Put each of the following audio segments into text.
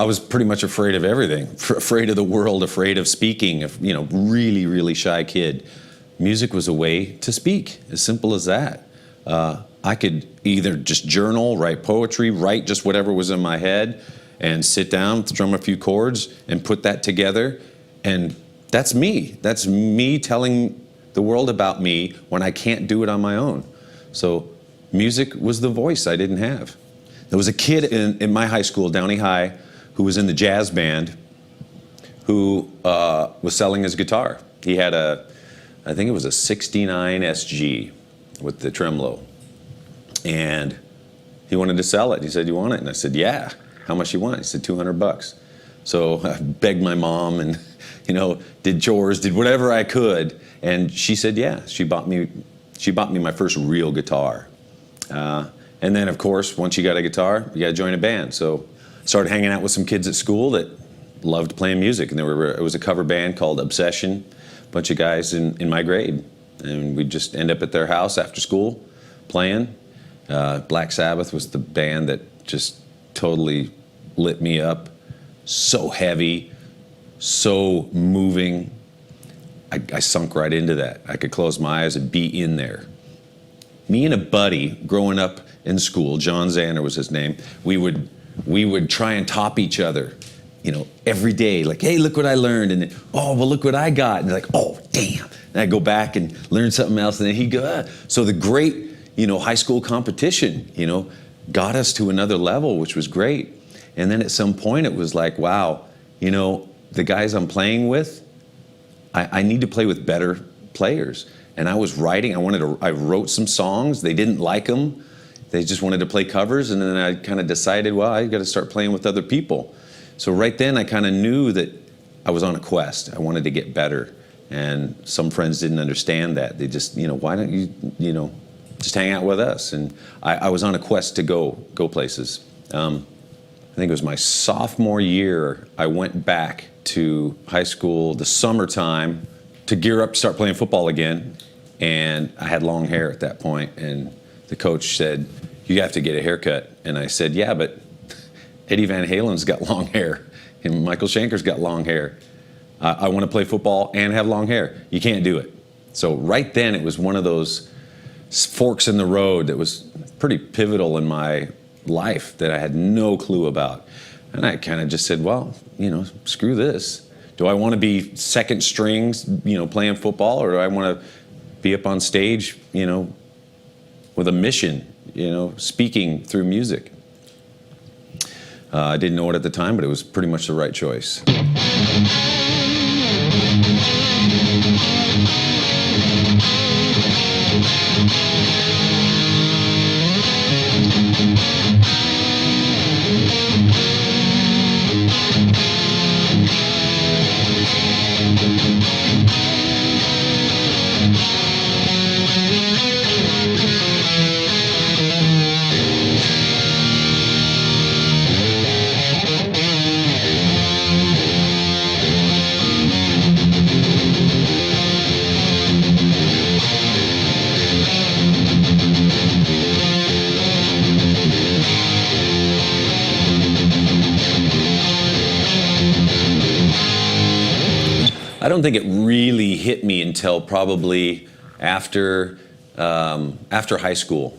I was pretty much afraid of everything, afraid of the world, afraid of speaking, really, really shy kid. Music was a way to speak, as simple as that. I could either just journal, write poetry, write just whatever was in my head, and sit down, strum a few chords, and put that together. And that's me. That's me telling the world about me when I can't do it on my own. So music was the voice I didn't have. There was a kid in my high school, Downey High, who was in the jazz band, who was selling his guitar. He had I think it was a 69 SG with the tremolo. And he wanted to sell it. He said, "You want it?" And I said, "Yeah." "How much you want?" He said, $200. So I begged my mom and, did chores, did whatever I could. And she said, yeah. She bought me my first real guitar. And then, of course, once you got a guitar, you got to join a band. So I started hanging out with some kids at school that loved playing music. And it was a cover band called Obsession, a bunch of guys in my grade. And we'd just end up at their house after school playing. Black Sabbath was the band that just totally lit me up. So heavy, so moving. I sunk right into that. I could close my eyes and be in there. Me and a buddy growing up in school, John Zander was his name, we would try and top each other, every day. Like, hey, look what I learned. And then, oh, well, look what I got. And like, oh, damn. And I'd go back and learn something else. And then he'd go, ah. So the great, high school competition, got us to another level, which was great. And then at some point it was like, wow, the guys I'm playing with, I need to play with better players. And I was writing, I wrote some songs. They didn't like them. They just wanted to play covers. And then I kind of decided, well, I got to start playing with other people. So right then I kind of knew that I was on a quest. I wanted to get better. And some friends didn't understand that. They just, why don't you, just hang out with us? And I was on a quest to go places. I think it was my sophomore year, I went back to high school the summertime to gear up to start playing football again. And I had long hair at that point, and the coach said, "You have to get a haircut." And I said, "Yeah, but Eddie Van Halen's got long hair, and Michael Schenker's got long hair. I want to play football and have long hair. You can't do it." So right then, it was one of those forks in the road that was pretty pivotal in my life that I had no clue about. And I kind of just said, well, screw this. Do I want to be second strings, playing football, or do I want to be up on stage, with a mission, speaking through music? I didn't know it at the time, but it was pretty much the right choice. I don't think it really hit me until probably after high school,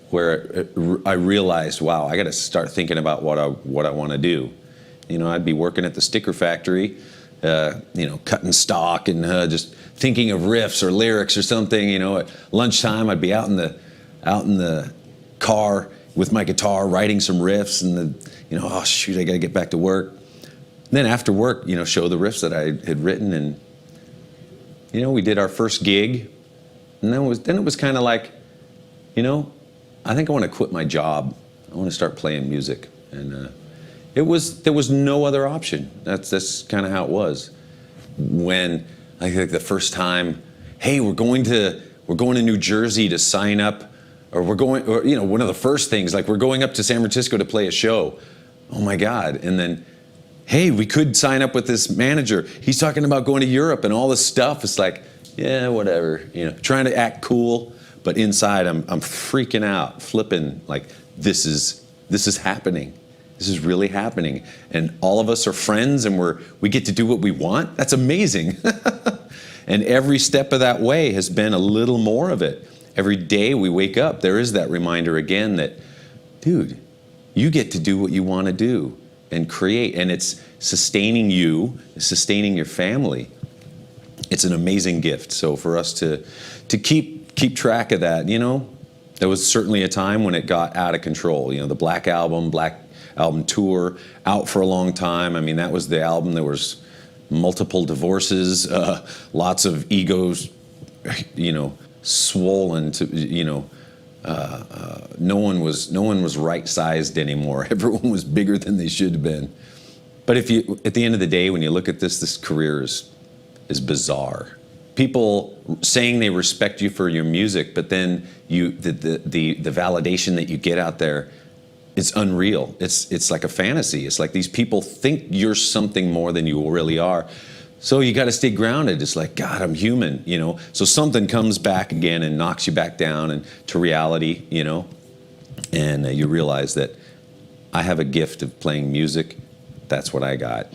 where I realized, wow, I got to start thinking about what I want to do. I'd be working at the sticker factory, cutting stock and just thinking of riffs or lyrics or something. At lunchtime, I'd be out in the car with my guitar, writing some riffs, and oh shoot, I got to get back to work. And then after work, show the riffs that I had written, and we did our first gig, and then it was kind of like, I think I want to quit my job. I want to start playing music, and there was no other option. That's kind of how it was. When I think the first time, hey, we're going to New Jersey to sign up, or one of the first things, like we're going up to San Francisco to play a show. Oh my God! And then, hey, we could sign up with this manager. He's talking about going to Europe and all this stuff. It's like, yeah, whatever, trying to act cool, but inside I'm freaking out, flipping, like this is happening. This is really happening. And all of us are friends and we get to do what we want. That's amazing. And every step of that way has been a little more of it. Every day we wake up, there is that reminder again that, dude, you get to do what you want to do and create. And it's sustaining you, it's sustaining your family. It's an amazing gift. So for us to keep track of that, there was certainly a time when it got out of control. The Black Album tour, out for a long time. I mean, that was the album. There was multiple divorces, lots of egos, swollen to, no one was right-sized anymore. Everyone was bigger than they should have been. But at the end of the day, when you look at this career is bizarre. People saying they respect you for your music, but then the validation that you get out there, it's unreal. It's like a fantasy. It's like these people think you're something more than you really are. So you got to stay grounded. It's like, God, I'm human, So something comes back again and knocks you back down and to reality, And you realize that I have a gift of playing music. That's what I got.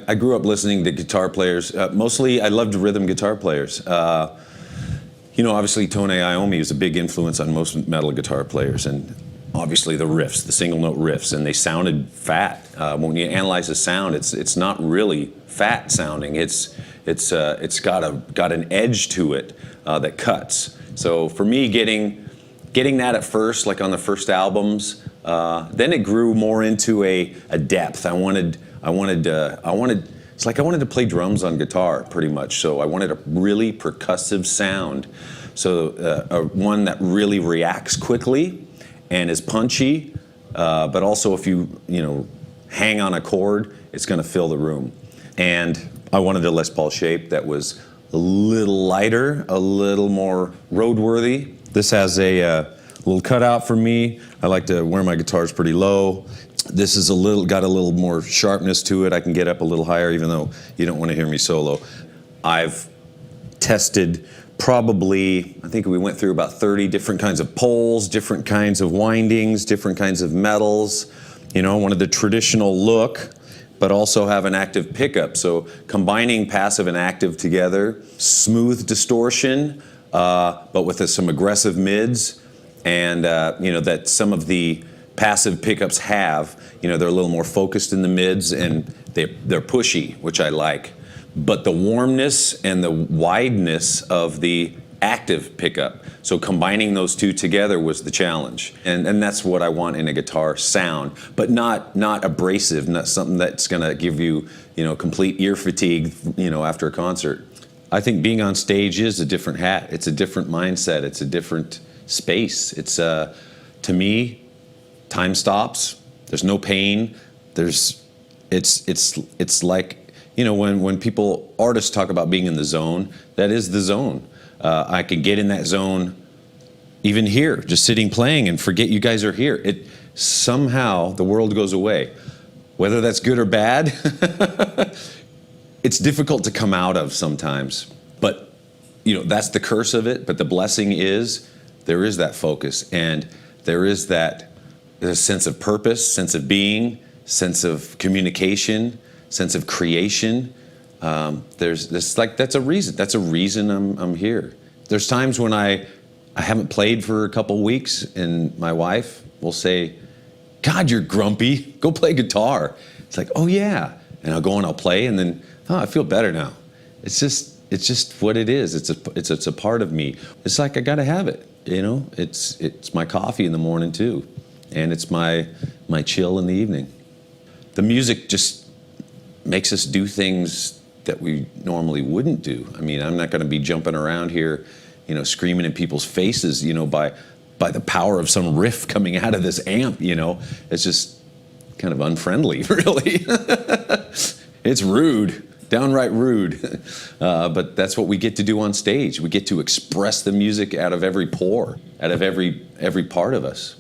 I grew up listening to guitar players. Mostly, I loved rhythm guitar players. Obviously, Tone Iommi was a big influence on most metal guitar players, and obviously the riffs, the single note riffs, and they sounded fat. When you analyze the sound, it's not really fat sounding. It's got an edge to it that cuts. So for me, getting that at first, like on the first albums, then it grew more into a depth. I wanted to play drums on guitar pretty much. So I wanted a really percussive sound. So one that really reacts quickly and is punchy, but also if you hang on a chord, it's going to fill the room. And I wanted a Les Paul shape that was a little lighter, a little more roadworthy. This has a little cutout for me. I like to wear my guitars pretty low. This is got a little more sharpness to it. I can get up a little higher, even though you don't want to hear me solo. I've tested probably, I think we went through about 30 different kinds of poles, different kinds of windings, different kinds of metals. Wanted the traditional look, but also have an active pickup. So combining passive and active together, smooth distortion, but with some aggressive mids, and that some of the passive pickups have, they're a little more focused in the mids and they're pushy, which I like. But the warmness and the wideness of the active pickup. So combining those two together was the challenge. And that's what I want in a guitar sound, but not abrasive, not something that's gonna give you, complete ear fatigue, after a concert. I think being on stage is a different hat. It's a different mindset. It's a different space. It's, to me, time stops. There's no pain. It's like, when artists talk about being in the zone, that is the zone. I can get in that zone even here, just sitting playing and forget you guys are here. Somehow the world goes away. Whether that's good or bad, it's difficult to come out of sometimes. But, that's the curse of it. But the blessing is there is that focus, and there is that there's a sense of purpose, sense of being, sense of communication, sense of creation. That's a reason. That's a reason I'm here. There's times when I I haven't played for a couple weeks, and my wife will say, God, you're grumpy. Go play guitar. It's like, oh yeah. And I'll go and I'll play, and then, oh, I feel better now. It's just what it is. It's a part of me. It's like I gotta have it, you know? It's my coffee in the morning too. And it's my chill in the evening. The music just makes us do things that we normally wouldn't do. I mean, I'm not gonna be jumping around here, you know, screaming in people's faces, you know, by the power of some riff coming out of this amp, you know. It's just kind of unfriendly, really. It's rude, downright rude. But that's what we get to do on stage. We get to express the music out of every pore, out of every part of us.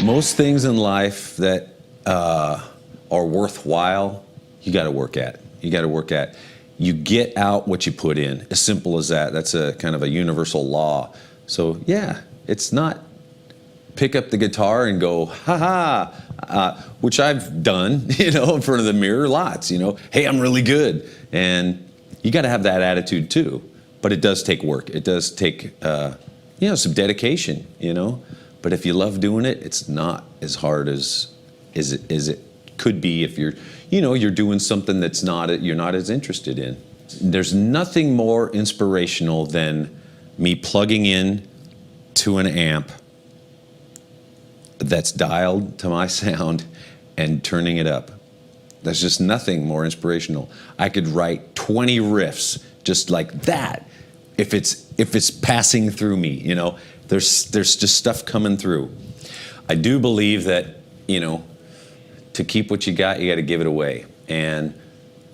Most things in life that are worthwhile, you got to work at. You got to work at. You get out what you put in. As simple as that. That's a kind of a universal law. So yeah, it's not pick up the guitar and go ha ha, which I've done, you know, in front of the mirror lots. You know, hey, I'm really good, and you got to have that attitude too. But it does take work. It does take you know, some dedication. You know. But if you love doing it, it's not as hard as it could be if you're doing something that's you're not as interested in. There's nothing more inspirational than me plugging in to an amp that's dialed to my sound and turning it up. There's just nothing more inspirational. I could write 20 riffs just like that if it's passing through me, you know. There's just stuff coming through. I do believe that, you know, to keep what you got to give it away. And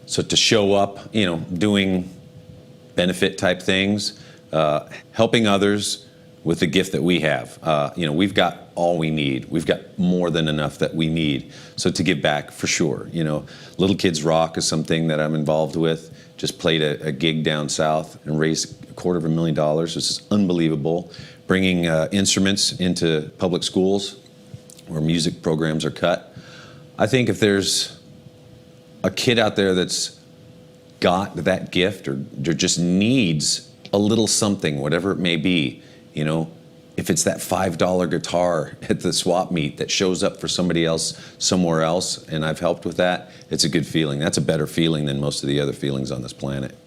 so to show up, you know, doing benefit type things, helping others with the gift that we have. You know, we've got all we need. We've got more than enough that we need. So to give back, for sure. You know, Little Kids Rock is something that I'm involved with. Just played a gig down south and raised $250,000, which is unbelievable. Bringing instruments into public schools where music programs are cut. I think if there's a kid out there that's got that gift or just needs a little something, whatever it may be, you know, if it's that $5 guitar at the swap meet that shows up for somebody else somewhere else, and I've helped with that, it's a good feeling. That's a better feeling than most of the other feelings on this planet.